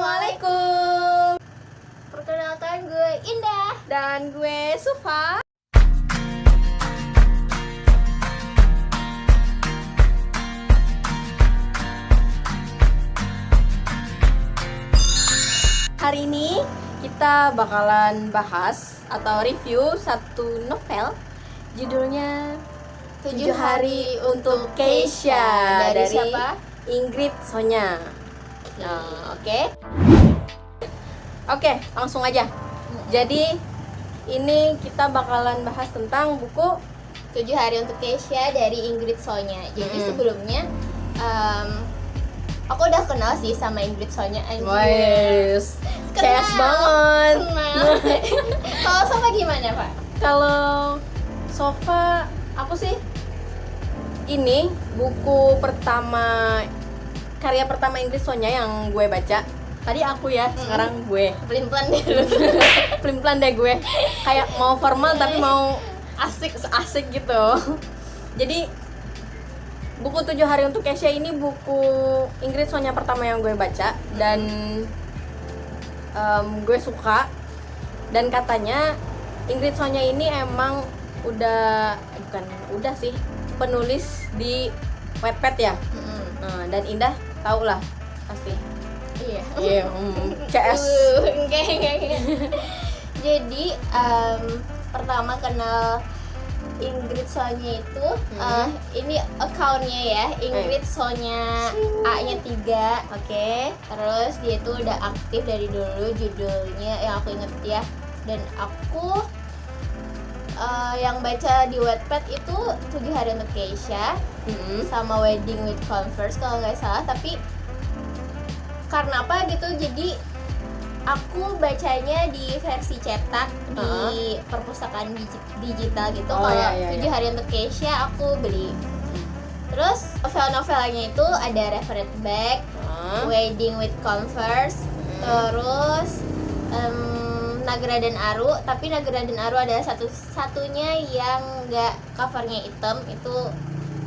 Assalamualaikum. Perkenalkan, gue Indah. Dan gue Sufa. Hari ini kita bakalan bahas atau review satu novel. Judulnya 7 Hari untuk Keisha Dari siapa? Ingrid Sonya. Nah, Oke, langsung aja. Jadi ini kita bakalan bahas tentang buku 7 Hari untuk Keisha dari Ingrid Sonya. Jadi sebelumnya aku udah kenal sih sama Ingrid Sonya. Wes, CS banget. Kenal. Kalau sama gimana, Pak? Kalau Sofa, aku sih ini buku pertama, karya pertama Ingrid Sonya yang gue baca. Tadi aku ya, sekarang gue. Pelin-pelan dulu. Pelin-pelan deh gue. Kayak mau formal tapi mau asik gitu. Jadi buku 7 Hari untuk Keisha ini buku Ingrid Sonya pertama yang gue baca dan gue suka. Dan katanya Ingrid Sonya ini emang udah sih penulis di Wattpad ya. Nah, dan Indah tau lah pasti. Iya. CS. Enggak. Jadi pertama kenal Ingrid Sonya itu ini accountnya ya, Ingrid Sonya A-nya 3. Oke. Terus dia tuh udah aktif dari dulu, judulnya yang aku inget ya. Dan aku yang baca di Wattpad itu 7 Hari untuk Keisha sama Wedding with Converse kalau nggak salah. Tapi karena apa gitu, jadi aku bacanya di versi cetak di perpustakaan digital gitu. Kalau 7 Hari untuk Keisha aku beli. Terus novel-novelnya itu ada Referred Back, Wedding with Converse, terus Nagra dan Aru. Tapi Nagra dan Aru adalah satu-satunya yang nggak covernya hitam, itu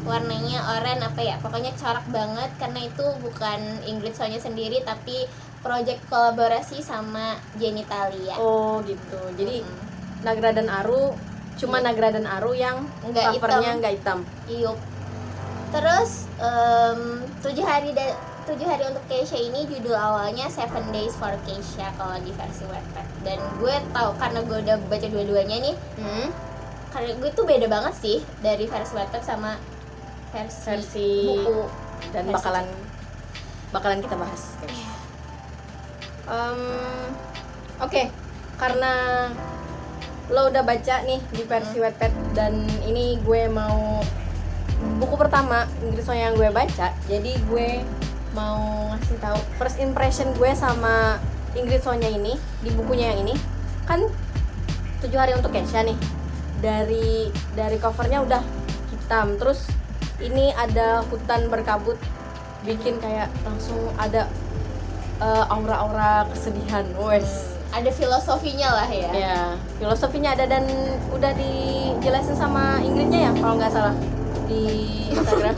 warnanya oranye apa ya, pokoknya corak banget karena itu bukan Ingrid Sonya sendiri tapi project kolaborasi sama Jenny Talia. Oh gitu. Jadi Nagra dan Aru cuma Nagra dan Aru yang covernya nggak hitam. Iyup. Terus 7 hari untuk Keisha ini judul awalnya 7 Days for Keisha kalau di versi Wattpad. Dan gue tahu karena gue udah baca dua-duanya nih. Karena gue tuh beda banget sih dari versi Wattpad sama versi buku, dan bakalan kita bahas. Oke, karena lo udah baca nih di versi Wattpad dan ini gue mau buku pertama Ingrid Sonya yang gue baca, jadi gue mau ngasih tahu first impression gue sama Ingrid Sonya ini di bukunya yang ini. Kan 7 Hari untuk Keisha nih, dari covernya udah hitam, terus ini ada hutan berkabut, bikin kayak langsung ada aura-aura kesedihan. Ada filosofinya lah ya. Ya, filosofinya ada dan udah dijelasin sama Ingridnya ya kalau nggak salah di Instagram.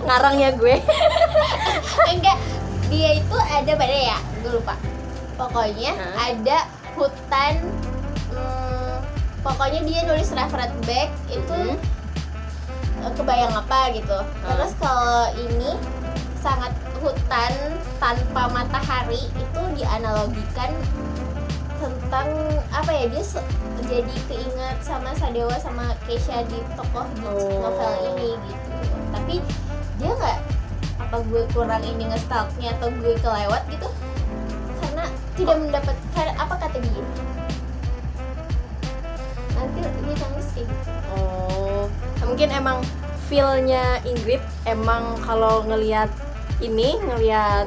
Ngarang ya gue. Enggak, dia itu ada pada ya, gue lupa. Pokoknya ada hutan. Pokoknya dia nulis Referred Back itu kebayang apa gitu. Terus kalau ini sangat hutan tanpa matahari itu dianalogikan tentang apa ya, dia jadi keinget sama Sadewa sama Keisha di tokoh di novel ini gitu. Tapi dia nggak, apa gue kurang ini ngestalknya atau gue kelewat gitu, karena tidak mendapatkan apa kata dia, nanti dia nangis kayak gitu. Mungkin emang feel-nya Ingrid emang kalau ngelihat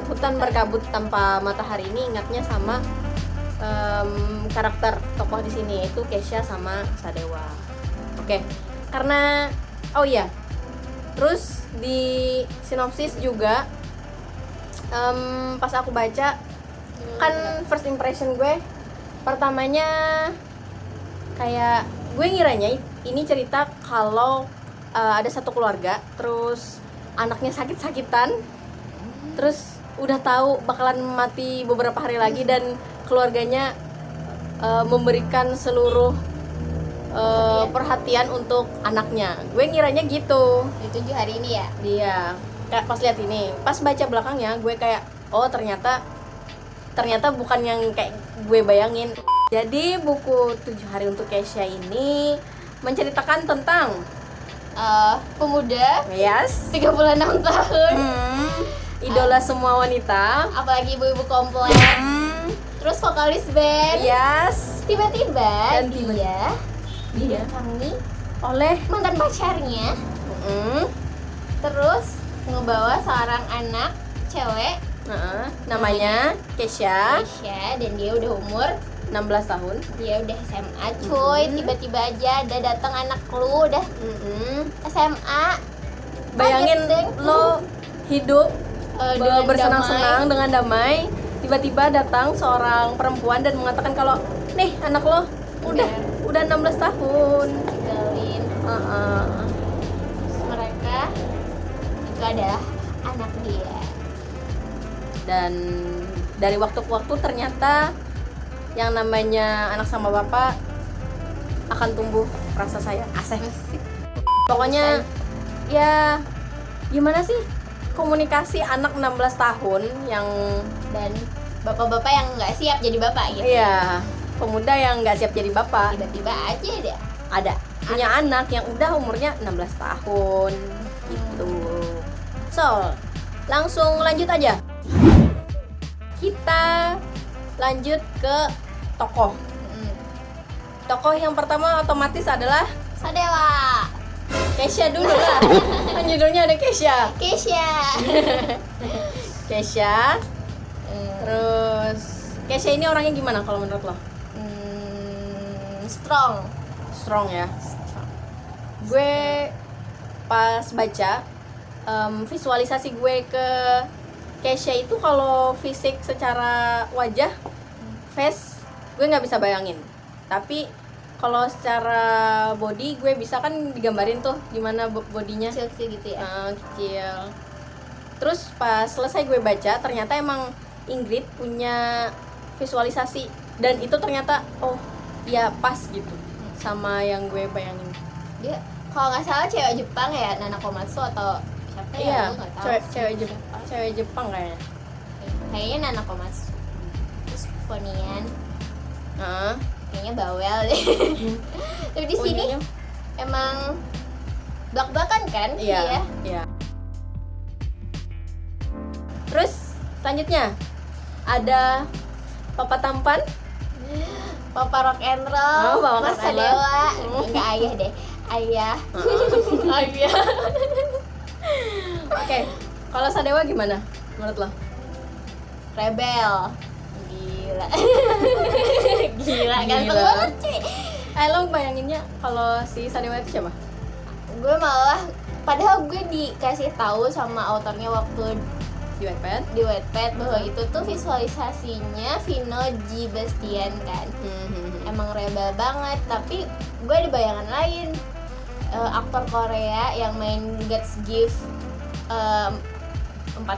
hutan berkabut tanpa matahari ini ingatnya sama karakter tokoh di sini, itu Keisha sama Sadewa. Oke. Karena terus di sinopsis juga pas aku baca kan first impression gue pertamanya kayak gue ngiranya ini cerita kalau ada satu keluarga terus anaknya sakit-sakitan, terus udah tahu bakalan mati beberapa hari lagi dan keluarganya memberikan seluruh perhatian untuk anaknya. Gue ngiranya gitu. Di 7 hari ini ya. Dia kayak pas lihat ini, pas baca belakangnya gue kayak oh ternyata bukan yang kayak gue bayangin. Jadi buku 7 hari untuk Kesha ini menceritakan tentang pemuda yes 36 tahun, idola semua wanita, apalagi ibu-ibu komplek, terus vokalis band. yes, Tiba-tiba Dan dia dia didatangi oleh mantan pacarnya, terus ngebawa seorang anak cewek namanya Kesha, Aisyah, dan dia udah umur 16 tahun. dia udah SMA cuy. Tiba-tiba aja ada datang anak lu udah SMA. Bayangin Kaget deh. lo hidup Dengan bersenang-senang dengan damai, tiba-tiba datang seorang perempuan dan mengatakan kalau nih anak lo udah 16 tahun. tinggalin. Terus mereka itu adalah anak dia. Dan dari waktu ke waktu ternyata yang namanya anak sama bapak akan tumbuh rasa sayang. Asik. Pokoknya ya gimana sih komunikasi anak 16 tahun yang Dan bapak-bapak yang nggak siap jadi bapak gitu. iya, pemuda yang nggak siap jadi bapak Tiba-tiba aja deh. ada punya anak yang udah umurnya 16 tahun gitu. So, langsung lanjut aja. Kita lanjut ke tokoh. Tokoh yang pertama otomatis adalah Sadewa, Kesha dulu lah. Kan judulnya ada Kesha. Kesha. Kesha. Terus Kesha ini orangnya gimana kalau menurut lo? Strong. Strong ya. Gue pas baca visualisasi gue ke Kesha itu kalau fisik secara wajah, face gue nggak bisa bayangin. Tapi kalau secara body gue bisa kan digambarin tuh gimana bodinya. Kecil gitu ya. Kecil. Terus pas selesai gue baca ternyata emang Ingrid punya visualisasi dan itu ternyata oh ya pas gitu sama yang gue bayangin. Dia kalau nggak salah cewek Jepang ya, Nana Komatsu atau siapa ya? Iya, Gue nggak tahu. cewek Jepang kayaknya. Kayaknya Nana Komatsu. Terus Ponian, Heeh. kayaknya bawel deh. Tapi di sini Poninya- emang blak-blakan kan? Iya. Terus selanjutnya ada Papa Tampan. Papa rock and roll, Oh, Papa Mas rock and roll. Sadewa, enggak ayah deh, ayah. Ayah. Oke, kalau Sadewa gimana menurut lo? Rebel, gila, gila, ganteng Gila. banget cuy. Lo bayanginnya kalau si Sadewa itu siapa? Gue malah, padahal gue dikasih tahu sama autornya waktu Di Wattpad? di Wattpad bahwa itu tuh visualisasinya Vino G. Bastian kan. Emang rebel banget, tapi gue ada bayangan lain. Aktor Korea yang main God's Gift 14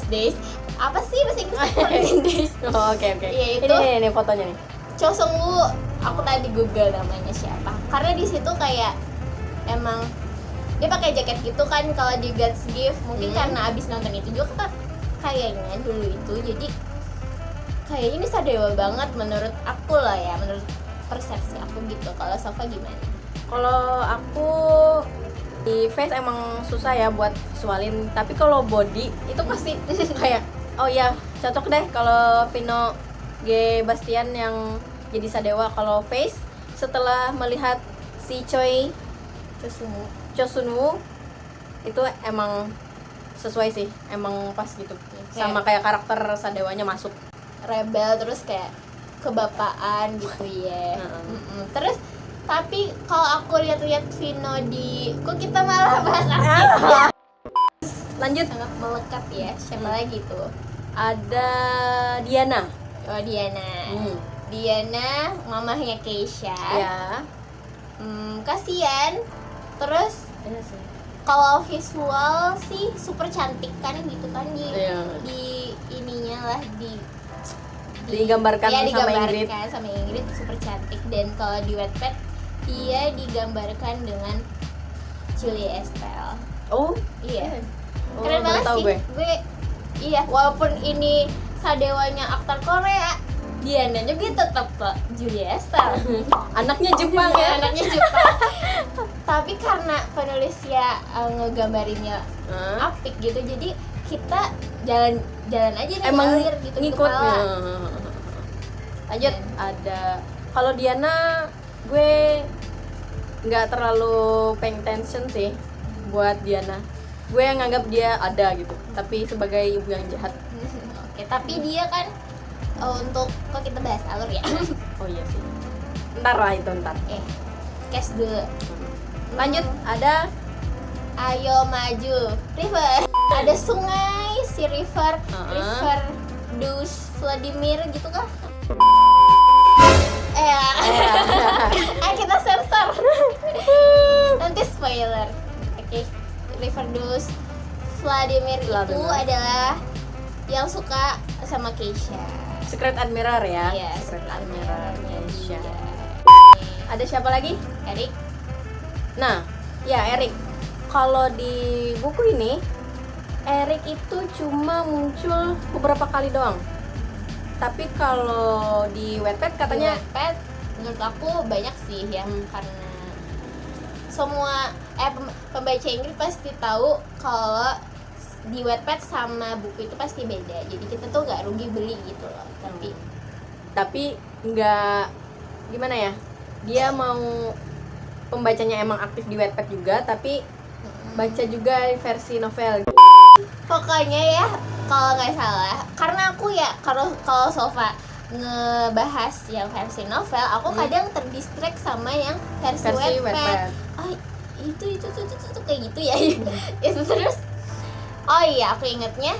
Days. Apa sih bahasa Inggrisnya 14 Days? Oh, oke. Iya, itu. Ini fotonya nih. Cho Sung Woo, aku tadi Google namanya siapa. Karena di situ kayak emang dia pakai jaket gitu kan kalau di God's Gift. Mungkin karena abis nonton itu juga kayaknya dulu itu. Jadi kayaknya ini Sadewa banget menurut aku lah ya, menurut persepsi aku gitu. Kalau Sofa gimana? Kalau aku di face emang susah ya buat visualin, tapi kalau body itu pasti kayak oh ya cocok deh kalau Vino G. Bastian yang jadi Sadewa. Kalau face setelah melihat si Choi Cho Sun Woo itu emang sesuai sih, emang pas gitu sama kayak karakter Sadewanya masuk. Rebel terus kayak kebapaan gitu ya. Terus tapi kalau aku lihat-lihat Vino di, kok kita malah bahas artis Lanjut, sangat melekat ya. Siapa lagi tuh? ada Diana. Oh, Diana. Diana mamahnya Kesha. Ya. Kasian. Terus Iya sih. kalau visual sih super cantik kan gitu kan di Iya. di malah digambarkan ya, sama digambarkan Ingrid. sama Ingrid super cantik. Dan kalau di Wattpad dia digambarkan dengan Julia Estelle. Oh Iya. oh, Keren baru banget tahu sih. Gue iya, walaupun ini Sadewanya aktor Korea, Diana juga tetap kok Julia Estelle. Anaknya Jepang ya. Anaknya Jepang. Tapi karena penulisnya ngegambarinnya Hah? apik gitu, jadi kita jalan aja nih, Emang ngalir gitu di ngikut. kepala. Lanjut, ada kalau Diana gue nggak terlalu paying attention sih buat Diana. Gue yang nganggap dia ada gitu, tapi sebagai ibu yang jahat. Oke, tapi dia kan untuk kok kita bahas alur ya. Oh iya sih. Ntar lah itu ntar. Cast dulu. Lanjut, ada Ayo maju, River. Ada sungai si River, River Dus Vladimir gitu kah? Kita sensor. Nanti spoiler. Oke, River Dus Vladimir itu adalah yang suka sama Keisha. Secret Admirer ya. Iya, Secret Secret Admirer Admirer-nya Keisha. dia. Ada siapa lagi? Erik. Nah, ya Erik. Kalau di buku ini Erik itu cuma muncul beberapa kali doang. Tapi kalau di Wattpad katanya Di Wattpad menurut aku banyak sih ya, karena semua pembaca Inggris pasti tahu kalau di Wattpad sama buku itu pasti beda. Jadi kita tuh nggak rugi beli gitu loh. Tapi nggak gimana ya, dia mau pembacanya emang aktif di Wattpad juga, tapi baca juga versi novel. pokoknya ya, kalau nggak salah, karena aku ya kalau Sofa ngebahas yang versi novel, aku kadang terdistract sama yang versi Wattpad. Oh, itu kayak gitu ya. Itu terus oh iya, aku ingetnya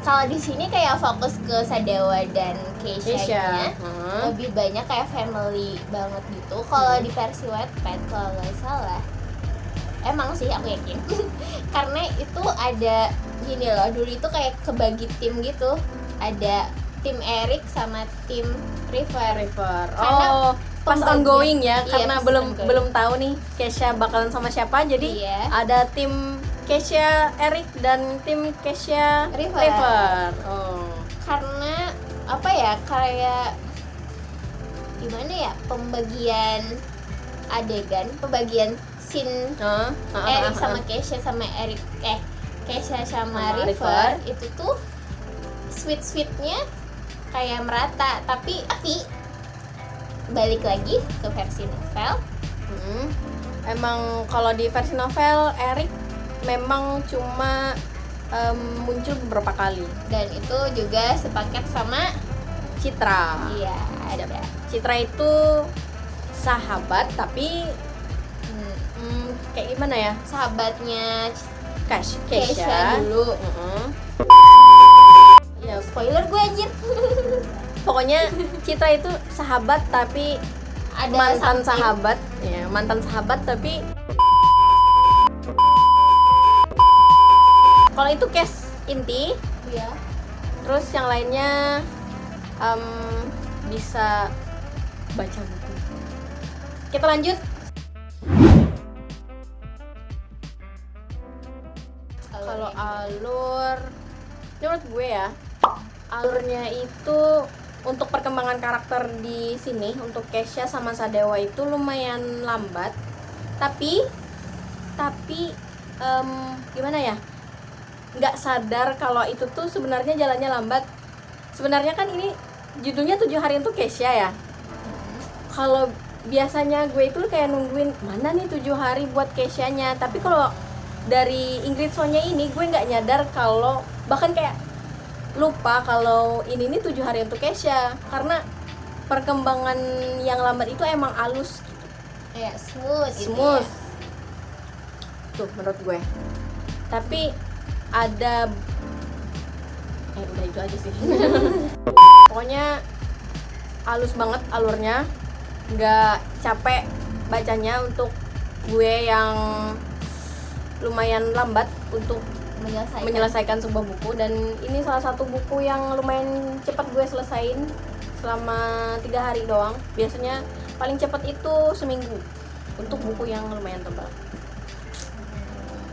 kalau di sini kayak fokus ke Sadewa dan Keisha-nya, lebih banyak kayak family banget gitu. Kalau di versi Wattpad kalau nggak salah, emang sih aku yakin karena itu ada gini loh, dulu itu kayak kebagi tim gitu, ada tim Erik sama tim River. Oh, pas ongoing ya, iya, karena pas belum ongoing. tahu nih Keisha bakalan sama siapa, jadi Iya. ada tim Keisha Erik dan tim Keisha River. Oh. Karena apa ya, kayak gimana ya, pembagian adegan, pembagian scene Erik sama Keisha sama Keisha sama River itu tuh sweetnya kayak merata, tapi balik lagi ke versi novel. Emang kalau di versi novel Erik memang cuma muncul beberapa kali, Dan itu juga sepaket sama Citra. iya, ada Citra itu sahabat tapi kayak gimana ya, sahabatnya Keisha Keisha dulu. Ya, Spoiler gue anjir. pokoknya Citra itu sahabat tapi Ada mantan something. sahabat ya, mantan sahabat tapi kalau itu case inti, Iya. terus yang lainnya bisa baca buku. Kita lanjut. Kalau alur, menurut gue ya, alurnya itu untuk perkembangan karakter di sini untuk Keisha sama Sadewa itu lumayan lambat, tapi gimana ya, nggak sadar kalau itu tuh sebenarnya jalannya lambat. Sebenarnya kan ini judulnya 7 hari untuk Keisha ya. Kalau biasanya gue itu kayak nungguin mana nih 7 hari buat Keisha-nya, tapi kalau dari Ingrid Sonya ini gue nggak nyadar kalau, bahkan kayak lupa kalau ini nih 7 hari untuk Keisha, karena perkembangan yang lambat itu emang halus gitu. Kayak smooth gitu Smooth. ya. Tuh menurut gue. Tapi ada udah itu aja sih. Pokoknya halus banget alurnya, nggak capek bacanya untuk gue yang lumayan lambat untuk menyelesaikan sebuah buku, dan ini salah satu buku yang lumayan cepat gue selesain selama 3 hari doang. Biasanya paling cepat itu seminggu untuk buku yang lumayan tebal.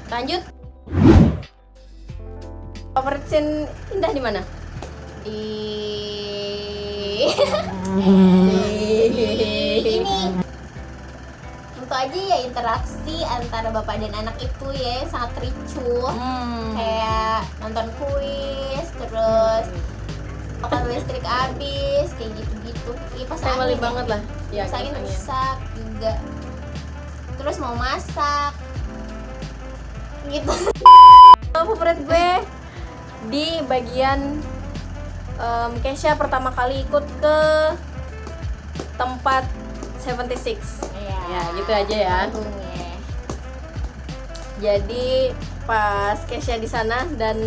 Lanjut. Favorit scene Indah di mana? Ini tentu aja ya, interaksi antara bapak dan anak itu ya sangat ricuh. Kayak nonton kuis, terus makan listrik habis, kayak gitu-gitu. Kipas Family angin banget lah. Ya, kipas angin kipas angin. rusak juga. Terus mau masak gitu. Favorit gue di bagian Kesha pertama kali ikut ke tempat 76. Ya, gitu aja ya. Untungnya. Jadi pas Kesha di sana dan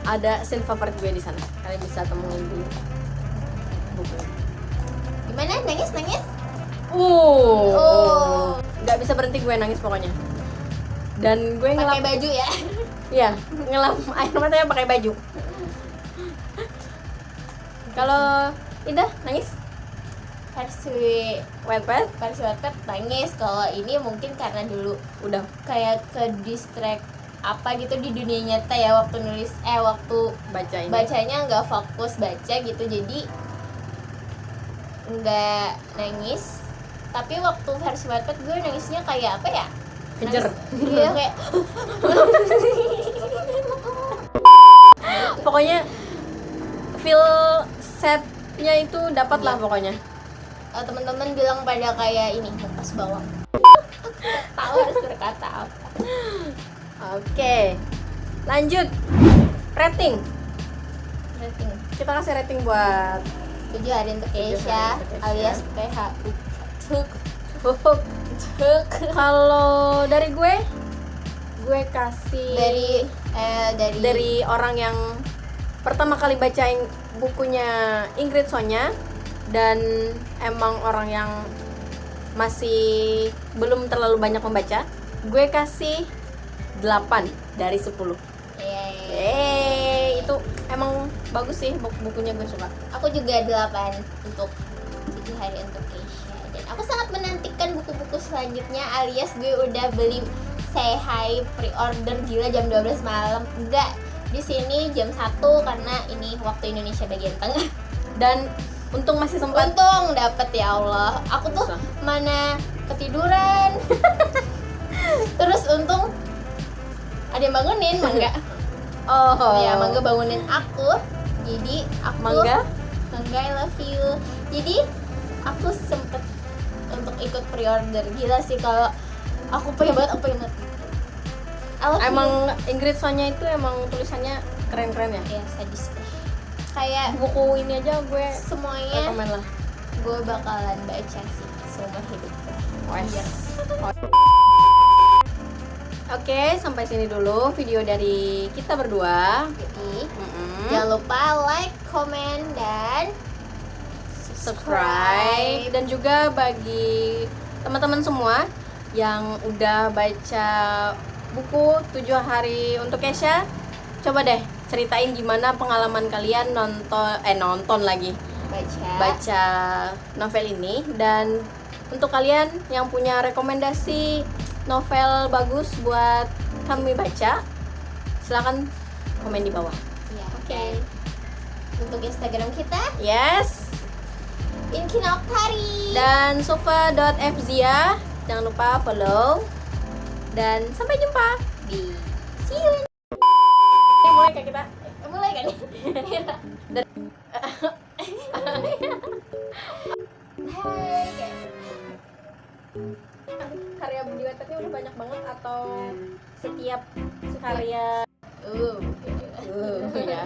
ada scene favorit gue di sana. Kalian bisa temuin di buku. Gimana? Nangis? Oh. Nggak bisa berhenti gue nangis pokoknya. Dan gue Pakai ngelap, baju ya. ya ngelap air matanya pakai baju. Kalau Indah nangis? Versi Wattpad Wattpad nangis. Kalau ini mungkin karena dulu udah kayak ke distract apa gitu di dunia nyata ya, waktu nulis waktu baca ini. bacanya nggak fokus baca gitu, jadi nggak nangis. Tapi waktu versi Wattpad gue nangisnya kayak apa ya? Kejer. Iya kayak Pokoknya feel setnya itu dapat lah pokoknya. teman-teman bilang pada kayak ini lepas bawang. Tahu harus berkata apa. Oke, lanjut. Rating. Kita kasih rating buat 7 hari untuk 7 hari Kesha untuk Kesha. alias PHU. Hook. Kalau dari gue kasih dari orang yang pertama kali bacain bukunya Ingrid Sonya dan emang orang yang masih belum terlalu banyak membaca, gue kasih 8 dari 10. Itu emang bagus sih bukunya, gue suka. Aku juga 8 untuk 7 hari untuk Kesha, dan aku sangat menantikan buku-buku selanjutnya, alias gue udah beli Say Hi pre-order gila jam 12 malam. Enggak, di sini jam 1 karena ini waktu Indonesia bagian tengah. Dan untung masih sempat. Untung dapet, ya Allah. Aku tuh Bisa. mana ketiduran. Terus untung ada yang bangunin, Mangga. Oh. Ya, Mangga bangunin aku. Jadi aku Mangga? Mangga, I love you. Jadi aku sempet untuk ikut pre-order. Gila sih, kalau aku pengen banget, I love Emang Ingrid Sonya itu emang tulisannya keren-keren ya. you. Ya, sadis deh. Kayak Buku ini aja gue semuanya rekomen lah. gue bakalan baca sih seumur hidup gue. Wes. Iya. Oke, sampai sini dulu video dari kita berdua. Jadi Mm-mm. jangan lupa like, comment, dan Subscribe. Dan juga bagi teman-teman semua yang udah baca buku 7 hari untuk Kesha, coba deh ceritain gimana pengalaman kalian nonton lagi baca novel ini. Dan untuk kalian yang punya rekomendasi novel bagus buat kami baca, silakan komen di bawah. Ya, Oke. Untuk Instagram kita Yes. Inkinoktari. Dan sofa.fzia, jangan lupa follow. Dan sampai jumpa di See you. mulai Kak kita. Mulai kan? Hai. Karya di Wattpadnya udah banyak banget atau setiap karya Uh. ya